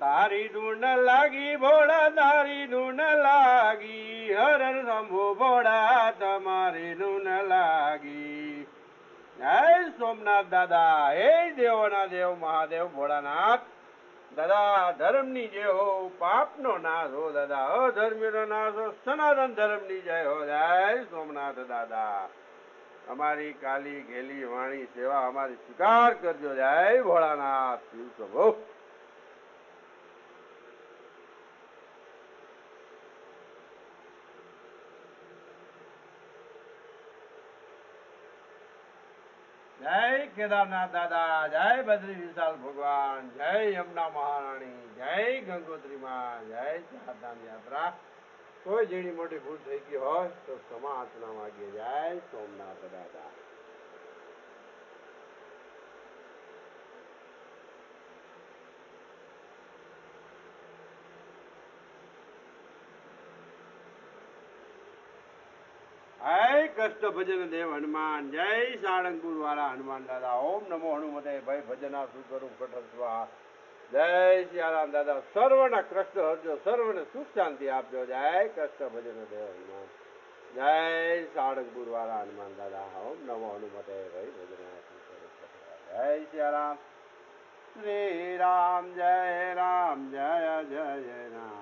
તારી ધૂન લાગી ભોળા તારી ધૂન લાગી હર હર શંભુ ભોળા તમારી ધૂન લાગી. જય સોમનાથ દાદા. હે દેવોના દેવ મહાદેવ ભોળાનાથ દાદા, ધર્મની જય હો, પાપનો નાશ હો દાદા, અધર્મીનો નાશ હો, સનાતન ધર્મની જય હો. જય સોમનાથ દાદા. અમારી કાલી ઘેલી વાણી સેવા અમારી સ્વીકાર કરજો. જય ભોળાનાથ. પ્રભુ જય કેદારનાથ દાદા, જય બદ્રી વિશાલ ભગવાન, જય યમુના મહારાણી, જય ગંગોત્રી માં, જય ચારધામ યાત્રા. કોઈ ઝીણી મોટી ભૂલ થઈ ગઈ હોય તો ક્ષમા આચના માગીએ. જય સોમનાથ દાદા. જય કષ્ટ ભજન દેવ હનુમાન, જય સાળંગપુર વાળા હનુમાન દાદા. ઓમ નમો હનુમતે ભાઈ ભજના સુકરું કટસ્વા. જય સિયારામ દાદા. સર્વના કષ્ટ હરજો, સર્વને સુખ શાંતિ આપજો. જય કષ્ટ ભજન દેવ હનુમાન, જય સાળંગપુર વાળા હનુમાન દાદા. ઓમ નમો હનુમતે ભાઈ ભજના સુકરું કટસ્વા. જય સિયારામ. શ્રી રામ જય રામ, જય જય રામ.